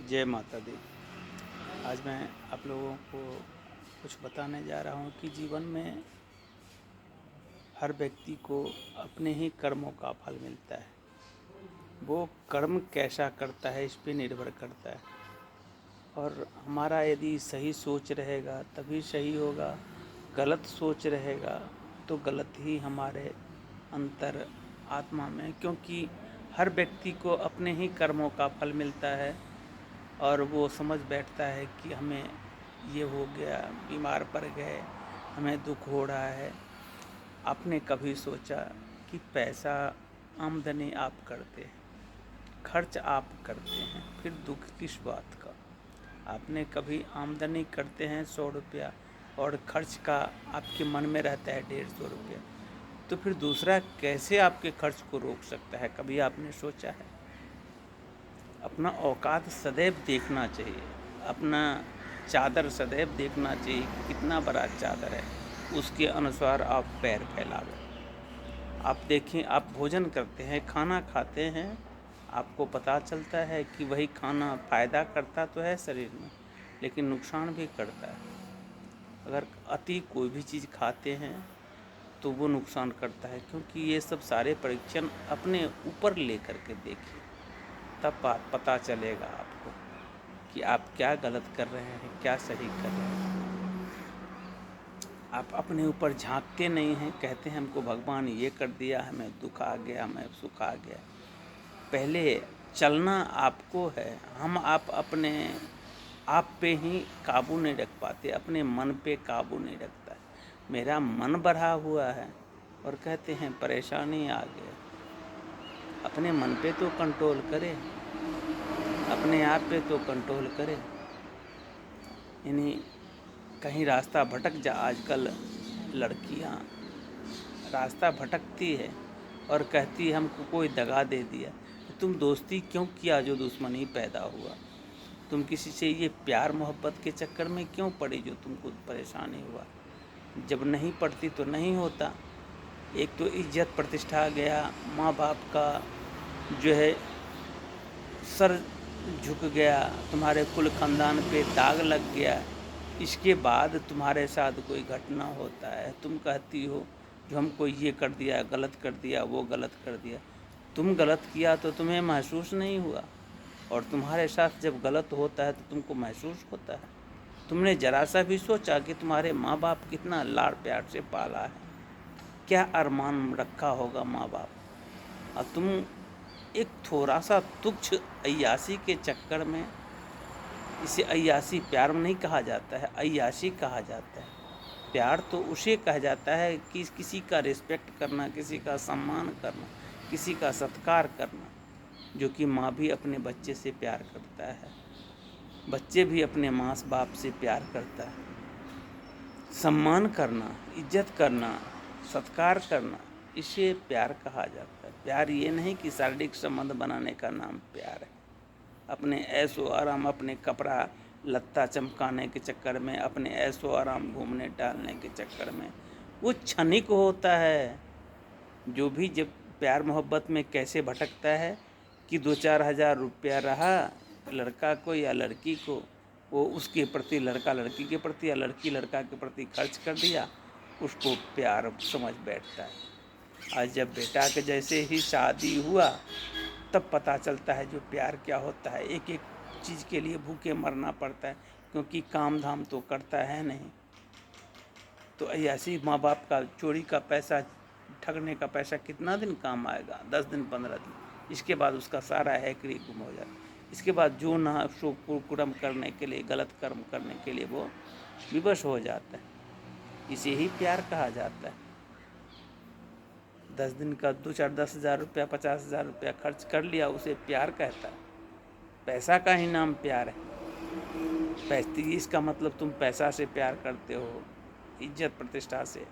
जय माता दी। आज मैं आप लोगों को कुछ बताने जा रहा हूँ कि जीवन में हर व्यक्ति को अपने ही कर्मों का फल मिलता है। वो कर्म कैसा करता है इस पे निर्भर करता है। और हमारा यदि सही सोच रहेगा तभी सही होगा, गलत सोच रहेगा तो गलत ही हमारे अंतर आत्मा में, क्योंकि हर व्यक्ति को अपने ही कर्मों का फल मिलता है। और वो समझ बैठता है कि हमें ये हो गया, बीमार पड़ गए, हमें दुख हो रहा है। आपने कभी सोचा कि पैसा आमदनी आप करते हैं, खर्च आप करते हैं, फिर दुख किस बात का? आपने कभी आमदनी करते हैं 100 रुपया और खर्च का आपके मन में रहता है 150 रुपया, तो फिर दूसरा कैसे आपके खर्च को रोक सकता है? कभी आपने सोचा है? अपना औकात सदैव देखना चाहिए, अपना चादर सदैव देखना चाहिए कि कितना बड़ा चादर है, उसके अनुसार आप पैर फैलावें। आप देखें, आप भोजन करते हैं, खाना खाते हैं, आपको पता चलता है कि वही खाना फ़ायदा करता तो है शरीर में, लेकिन नुकसान भी करता है। अगर अति कोई भी चीज़ खाते हैं तो वो नुकसान करता है, क्योंकि ये सब सारे परीक्षण अपने ऊपर ले कर के देखिए, तब बात पता चलेगा आपको कि आप क्या गलत कर रहे हैं, क्या सही कर रहे हैं। आप अपने ऊपर झांकते नहीं हैं, कहते हैं हमको भगवान ये कर दिया, हमें दुख आ गया, हमें सुख आ गया। पहले चलना आपको है, आप अपने आप पे ही काबू नहीं रख पाते, अपने मन पे काबू नहीं रखता है। मेरा मन बढ़ा हुआ है और कहते हैं परेशानी आ गया। अपने मन पे तो कंट्रोल करें, अपने आप पे तो कंट्रोल करें। यानी कहीं रास्ता भटक जा, आजकल लड़कियां रास्ता भटकती है और कहती है हमको कोई दगा दे दिया। तो तुम दोस्ती क्यों किया जो दुश्मनी पैदा हुआ? तुम किसी से ये प्यार मोहब्बत के चक्कर में क्यों पड़ी जो तुमको परेशानी हुआ? जब नहीं पड़ती तो नहीं होता। एक तो इज्जत प्रतिष्ठा गया, माँ बाप का जो है सर झुक गया, तुम्हारे कुल खानदान पे दाग लग गया। इसके बाद तुम्हारे साथ कोई घटना होता है, तुम कहती हो जो हमको ये कर दिया, गलत कर दिया, वो गलत कर दिया। तुम गलत किया तो तुम्हें महसूस नहीं हुआ, और तुम्हारे साथ जब गलत होता है तो तुमको महसूस होता है। तुमने जरा सा भी सोचा कि तुम्हारे माँ बाप कितना लाड़ प्यार से पाला है, क्या अरमान रखा होगा माँ बाप, और तुम एक थोड़ा सा तुच्छ अय्यासी के चक्कर में, इसे अय्यासी प्यार नहीं कहा जाता है, अय्यासी कहा जाता है। प्यार तो उसे कहा जाता है कि किसी का रिस्पेक्ट करना, किसी का सम्मान करना, किसी का सत्कार करना, जो कि माँ भी अपने बच्चे से प्यार करता है, बच्चे भी अपने माँ बाप से प्यार करता है। सम्मान करना, इज्जत करना, सत्कार करना, इसे प्यार कहा जाता है। प्यार ये नहीं कि शारीरिक संबंध बनाने का नाम प्यार है। अपने ऐशो आराम, अपने कपड़ा लत्ता चमकाने के चक्कर में, अपने ऐशो आराम घूमने टहलने के चक्कर में, वो क्षणिक होता है। जो भी जब प्यार मोहब्बत में कैसे भटकता है कि 2-4 हज़ार रुपया रहा लड़का को या लड़की को, वो उसके प्रति, लड़का लड़की के प्रति या लड़की लड़का के प्रति खर्च कर दिया, उसको प्यार समझ बैठता है। आज जब बेटा के जैसे ही शादी हुआ तब पता चलता है जो प्यार क्या होता है। एक एक चीज़ के लिए भूखे मरना पड़ता है, क्योंकि काम धाम तो करता है नहीं। तो ऐसी माँ बाप का चोरी का पैसा, ठगने का पैसा कितना दिन काम आएगा? 10 दिन 15 दिन, इसके बाद उसका सारा हैकड़ी गुम हो जाता है। इसके बाद जो ना सो कुकर्म करने के लिए, गलत कर्म करने के लिए वो विवश हो जाता है। इसे ही प्यार कहा जाता है। 10 दिन का 10 हज़ार रुपया, 50 हज़ार रुपया खर्च कर लिया, उसे प्यार कहता है। पैसा का ही नाम प्यार है। पैसे, इसका मतलब तुम पैसा से प्यार करते हो, इज्जत प्रतिष्ठा से।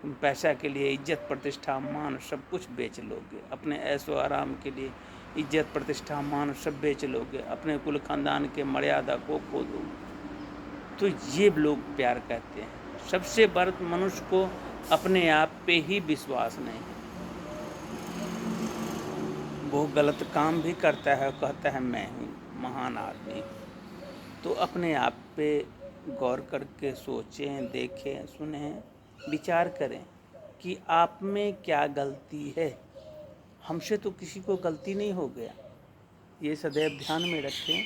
तुम पैसा के लिए इज्जत प्रतिष्ठा मान सब कुछ बेच लोगे, अपने ऐशो आराम के लिए इज्जत प्रतिष्ठा मान सब बेच लोगे, अपने कुल खानदान के मर्यादा को खो दोगे। तो ये लोग प्यार कहते हैं। सबसे बड़ा मनुष्य को अपने आप पे ही विश्वास नहीं है। वो गलत काम भी करता है, कहता है मैं हूँ, महान आदमी हो, तो अपने आप पे गौर करके सोचें, देखें, सुनें, विचार करें कि आप में क्या गलती है। हमसे तो किसी को गलती नहीं हो गया, ये सदैव ध्यान में रखें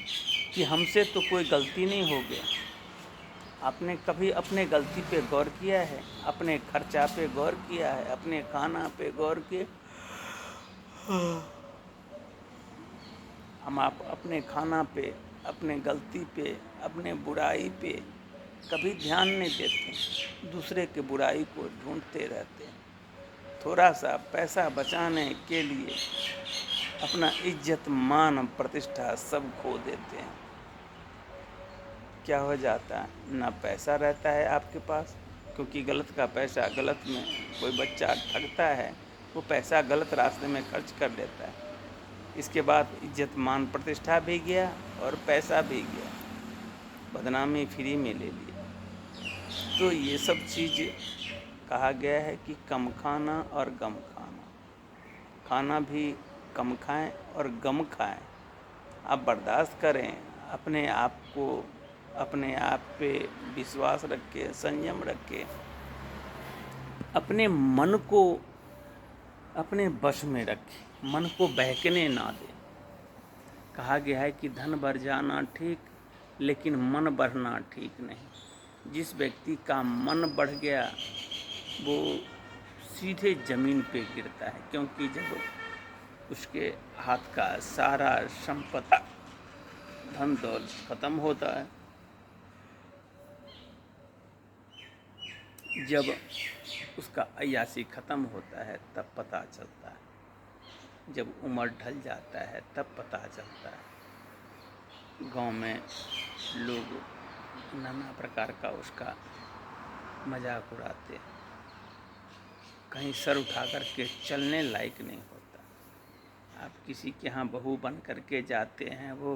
कि हमसे तो कोई गलती नहीं हो गया। आपने कभी अपने गलती पे गौर किया है? अपने खर्चा पे गौर किया है? अपने खाना पे गौर किया? हम आप अपने खाना पे, अपने गलती पे, अपने बुराई पे कभी ध्यान नहीं देते, दूसरे के बुराई को ढूंढते रहते हैं। थोड़ा सा पैसा बचाने के लिए अपना इज्जत, मान, प्रतिष्ठा सब खो देते हैं। क्या हो जाता है? ना पैसा रहता है आपके पास, क्योंकि गलत का पैसा गलत में कोई बच्चा ठगता है, वो पैसा गलत रास्ते में खर्च कर देता है। इसके बाद इज्जत, मान, प्रतिष्ठा भी गया और पैसा भी गया, बदनामी फ्री में ले ली। तो ये सब चीज़ कहा गया है कि कम खाना और गम खाना, खाना भी कम खाएं और गम खाएं। आप बर्दाश्त करें, अपने आप को, अपने आप पे विश्वास रखें, संयम रखें, अपने मन को अपने वश में रखें, मन को बहकने ना दें। कहा गया है कि धन बढ़ जाना ठीक, लेकिन मन बढ़ना ठीक नहीं। जिस व्यक्ति का मन बढ़ गया वो सीधे ज़मीन पे गिरता है, क्योंकि जब उसके हाथ का सारा संपत्ति, धन दौलत ख़त्म होता है, जब उसका अय्यासी ख़त्म होता है तब पता चलता है, जब उम्र ढल जाता है तब पता चलता है। गांव में लोग नाना प्रकार का उसका मजाक उड़ाते हैं, कहीं सर उठा करके चलने लायक नहीं होता। आप किसी के यहाँ बहू बन करके जाते हैं वो,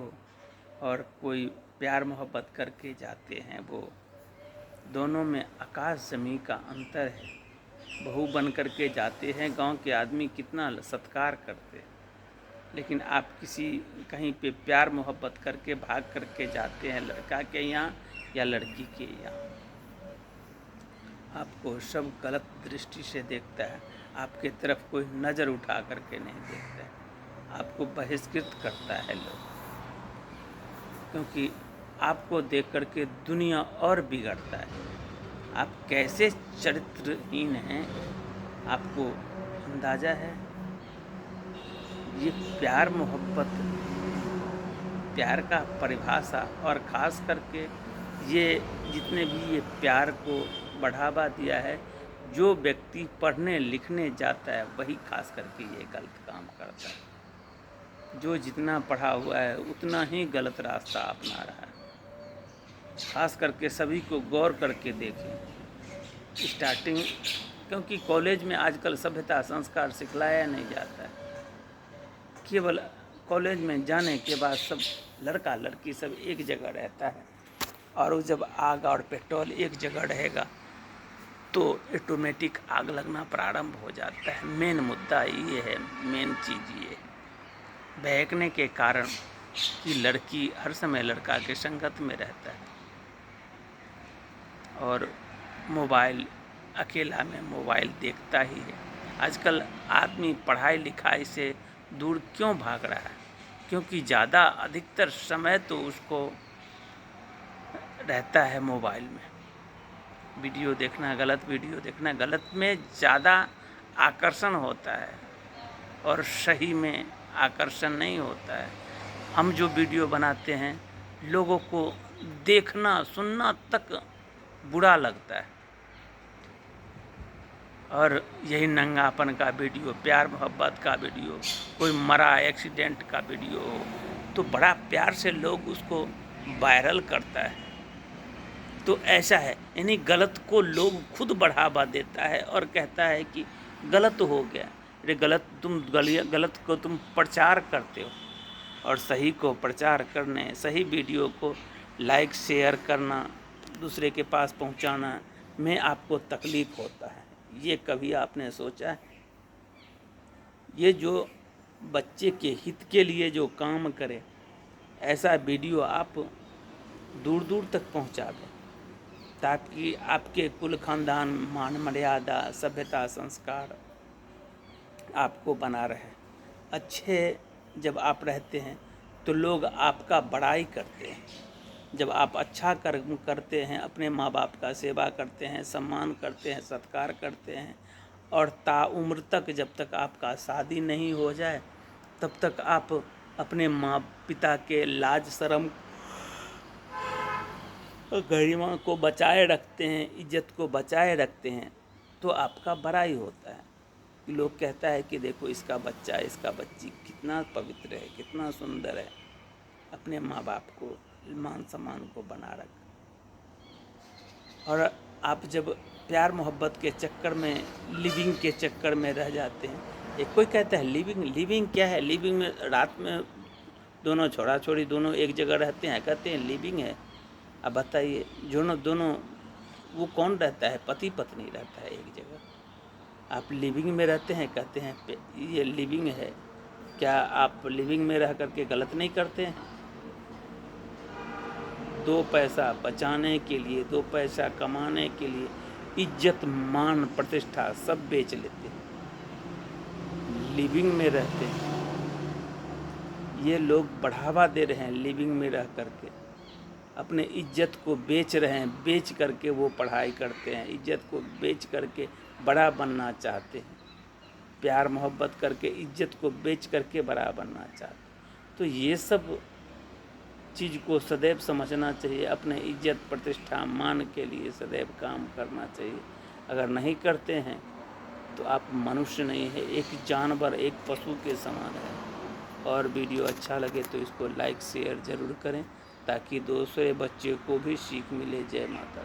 और कोई प्यार मोहब्बत करके जाते हैं वो, दोनों में आकाश ज़मीन का अंतर है। बहू बन करके जाते हैं, गांव के आदमी कितना सत्कार करते हैं, लेकिन आप किसी कहीं पे प्यार मोहब्बत करके भाग करके जाते हैं लड़का के यहाँ या लड़की के यहाँ, आपको सब गलत दृष्टि से देखता है, आपके तरफ कोई नज़र उठा करके नहीं देखता है, आपको बहिष्कृत करता है लोग, क्योंकि आपको देख करके दुनिया और बिगड़ता है। आप कैसे चरित्रहीन हैं आपको अंदाज़ा है? ये प्यार मोहब्बत, प्यार का परिभाषा, और ख़ास करके ये जितने भी ये प्यार को बढ़ावा दिया है, जो व्यक्ति पढ़ने लिखने जाता है वही खास करके ये गलत काम करता है। जो जितना पढ़ा हुआ है उतना ही गलत रास्ता अपना रहा है। खास करके सभी को गौर करके देखें। स्टार्टिंग, क्योंकि कॉलेज में आजकल सभ्यता संस्कार सिखलाया नहीं जाता है, केवल कॉलेज में जाने के बाद सब लड़का लड़की सब एक जगह रहता है, और वो जब आग और पेट्रोल एक जगह रहेगा तो ऑटोमेटिक आग लगना प्रारंभ हो जाता है। मेन मुद्दा ये है, मेन चीज़ ये है, बहकने के कारण कि लड़की हर समय लड़का के संगत में रहता है, और मोबाइल, अकेला में मोबाइल देखता ही है। आजकल आदमी पढ़ाई लिखाई से दूर क्यों भाग रहा है? क्योंकि ज़्यादा अधिकतर समय तो उसको रहता है मोबाइल में, वीडियो देखना, गलत वीडियो देखना, गलत में ज़्यादा आकर्षण होता है और सही में आकर्षण नहीं होता है। हम जो वीडियो बनाते हैं लोगों को देखना सुनना तक बुरा लगता है, और यही नंगापन का वीडियो, प्यार मोहब्बत का वीडियो, कोई मरा एक्सीडेंट का वीडियो हो तो बड़ा प्यार से लोग उसको वायरल करता है। तो ऐसा है, यानी गलत को लोग खुद बढ़ावा देता है और कहता है कि गलत हो गया। अरे गलत को तुम प्रचार करते हो, और सही को प्रचार करने, सही वीडियो को लाइक शेयर करना, दूसरे के पास पहुंचाना में आपको तकलीफ़ होता है। ये कभी आपने सोचा है? ये जो बच्चे के हित के लिए जो काम करे, ऐसा वीडियो आप दूर दूर तक पहुंचा दें, ताकि आपके कुल खानदान, मान मर्यादा, सभ्यता, संस्कार आपको बना रहे। अच्छे जब आप रहते हैं तो लोग आपका बड़ाई करते हैं। जब आप अच्छा कर्म करते हैं, अपने माँ बाप का सेवा करते हैं, सम्मान करते हैं, सत्कार करते हैं, और ताउम्र तक, जब तक आपका शादी नहीं हो जाए तब तक आप अपने माँ पिता के लाज शर्म गरिमा को बचाए रखते हैं, इज्जत को बचाए रखते हैं, तो आपका बड़ाई होता है। लोग कहता है कि देखो इसका बच्चा, इसका बच्ची कितना पवित्र है, कितना सुंदर है, अपने माँ बाप को, मान सम्मान को बना रखा। और आप जब प्यार मोहब्बत के चक्कर में, लिविंग के चक्कर में रह जाते हैं, एक कोई कहता है लिविंग क्या है, लिविंग में रात में दोनों छोड़ा छोड़ी दोनों एक जगह रहते हैं, कहते हैं लिविंग है। अब बताइए, दोनों वो कौन रहता है? पति पत्नी रहता है एक जगह। आप लिविंग में रहते हैं, कहते हैं ये लिविंग है। क्या आप लिविंग में रह करके गलत नहीं करते हैं? 2 पैसा बचाने के लिए, 2 पैसा कमाने के लिए इज्जत, मान, प्रतिष्ठा सब बेच लेते हैं, लिविंग में रहते हैं। ये लोग बढ़ावा दे रहे हैं, लिविंग में रह करके अपने इज्जत को बेच रहे हैं। बेच करके वो पढ़ाई करते हैं, इज्जत को बेच करके बड़ा बनना चाहते हैं, प्यार मोहब्बत करके इज्जत को बेच करके बड़ा बनना चाहते हैं। तो ये सब चीज़ को सदैव समझना चाहिए। अपने इज्जत, प्रतिष्ठा, मान के लिए सदैव काम करना चाहिए। अगर नहीं करते हैं तो आप मनुष्य नहीं है, एक जानवर, एक पशु के समान है। और वीडियो अच्छा लगे तो इसको लाइक शेयर ज़रूर करें, ताकि दूसरे बच्चे को भी सीख मिले। जय माता।